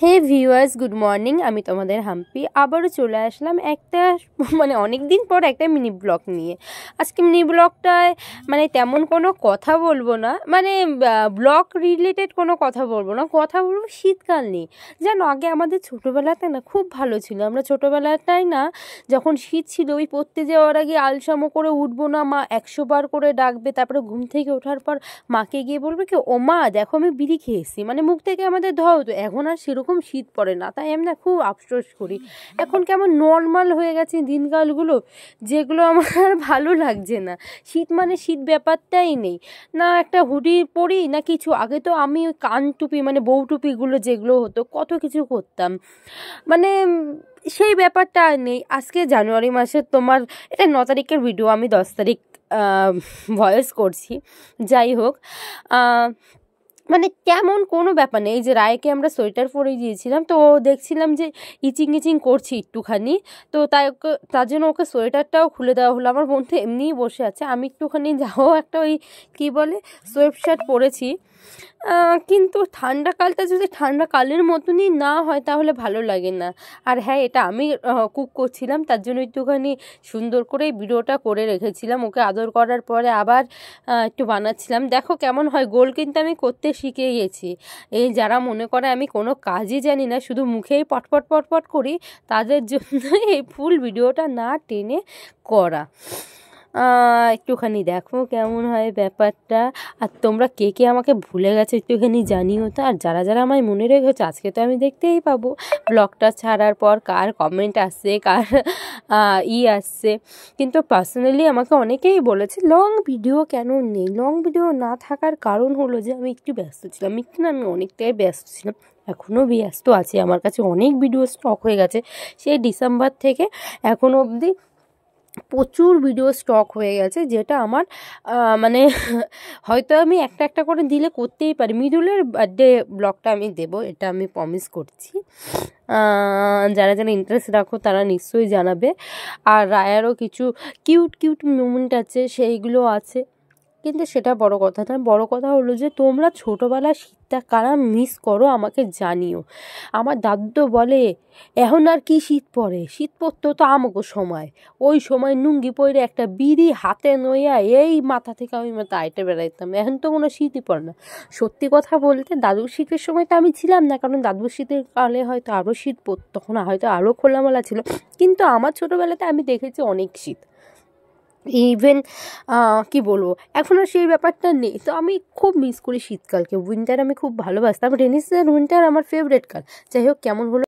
হে viewers, good morning. আমি তোমাদের হাম্পি আবারও চলে আসলাম একটা অনেক দিন পর একটা মিনি ব্লগ নিয়ে। আজকে মিনি ব্লগটায় তেমন কোনো কথা বলবো না, ব্লগ রিলেটেড কোনো কথা বলবো না, কথা বলবো শীতকাল নিয়ে। জানো, আগে আমাদের ছোটোবেলাতে না খুব ভালো ছিল। আমরা ছোটোবেলাটাই না, যখন শীত ছিল, ওই পড়তে যাওয়ার আগে আলসামো করে উঠবো না, মা 100 বার করে ডাকবে। তারপরে ঘুম থেকে ওঠার পর মাকে গিয়ে বলবে কি, ও মা দেখো আমি বিড়ি খেয়েছি, মুখ থেকে আমাদের ধোয়া হতো। এখন আর সেরকম শীত পড়ে না, তাই আমি না খুব আফসোস করি। এখন কেমন নর্মাল হয়ে গেছে দিনকালগুলো, যেগুলো আমার আর ভালো লাগছে না। শীত শীত ব্যাপারটাই নেই, না একটা হুডি পরি না কিছু। আগে তো আমি ওই কান টুপি বউ টুপিগুলো যেগুলো হতো, কত কিছু করতাম, সেই ব্যাপারটা আর নেই। আজকে জানুয়ারি মাসের তোমার এটা 9 তারিখের ভিডিও, আমি 10 তারিখ ভয়েস করছি। যাই হোক, তেমন কোনো ব্যাপার নেই। এই যে রায়কে আমরা সোয়েটার পরে দিয়েছিলাম, তো দেখছিলাম যে ইচিং ইচিং করছি একটুখানি, তো তার জন্য ওকে সোয়েটারটাও খুলে দেওয়া হলো। আমার বোন তো এমনিই বসে আছে, আমি একটুখানি যাও একটা ওই কী বলে সোয়েট শার্ট পরেছি। কিন্তু ঠান্ডাকালটা যদি ঠান্ডাকালের মতনই না হয় তাহলে ভালো লাগে না। আর হ্যাঁ, এটা আমি কুক করছিলাম, তার জন্য একটুখানি সুন্দর করে ভিডিওটা করে রেখেছিলাম। ওকে আদর করার পরে আবার একটু বানাচ্ছিলাম। দেখো কেমন হয় গোল, কিন্তু আমি করতে শিখে গেছি। এই যারা মনে করে আমি কোনো কাজই জানি না, শুধু মুখেই পটপট পটপট করি, তাদের জন্য এই ফুল ভিডিওটা না টেনে করা। একটুখানি দেখো কেমন হয় ব্যাপারটা। আর তোমরা কে কে আমাকে ভুলে গেছো একটুখানি জানিও তো। আর যারা যারা আমায় মনে রেখেছো, আজকে তো আমি দেখতেই পাবো ব্লগটা ছাড়ার পর কার কমেন্ট আসছে, কার আসছে। কিন্তু পার্সোনালি আমাকে অনেকেই বলেছে লং ভিডিও কেন নেই। লং ভিডিও না থাকার কারণ হলো যে আমি একটু ব্যস্ত ছিলাম, আমি অনেকটাই ব্যস্ত ছিলাম, এখনও ব্যস্ত আছি। আমার কাছে অনেক ভিডিও স্টক হয়ে গেছে, সেই ডিসেম্বর থেকে এখনও অবধি প্রচুর ভিডিও স্টক হয়ে গেছে, যেটা আমার হয়তো আমি একটা একটা করে দিলে করতেই পারি। মিডুলের বার্থডে ব্লগটা আমি দেবো, এটা আমি প্রমিস করছি। যারা যারা ইন্টারেস্ট রাখো তারা নিশ্চয়ই জানাবে। আর রায়ারও কিছু কিউট কিউট মোমেন্ট আছে, সেইগুলো আছে, কিন্তু সেটা বড় কথা না। বড় কথা হলো যে তোমরা ছোটোবেলায় শীতটা কারা মিস করো আমাকে জানিও। আমার দাদু বলে এখন আর কি শীত পড়ে, শীত পড়তো তো আমাকে সময়, ওই সময় নুঙ্গি পরে একটা বিড়ি হাতে নইয়া এই মাথা থেকে আমি আইটে বেড়াইতাম। এখন তো কোনো শীতই পড়ে না। সত্যি কথা বলতে দাদুর শীতের সময় তো আমি ছিলাম না, কারণ দাদুর শীতের কালে হয়তো আরও শীত পড়তো, তখন হয়তো আরও খোলামেলা ছিল। কিন্তু আমার ছোটোবেলাতে আমি দেখেছি অনেক শীত। ইভেন কি বলবো, এখন আর সেই ব্যাপারটা নেই। তো আমি খুব মিস করি শীতকালকে। উইন্টার আমি খুব ভালোবাসতাম, রেনি সিজন উইন্টার আমার ফেভারিট কাল। যাই হোক, কেমন হলো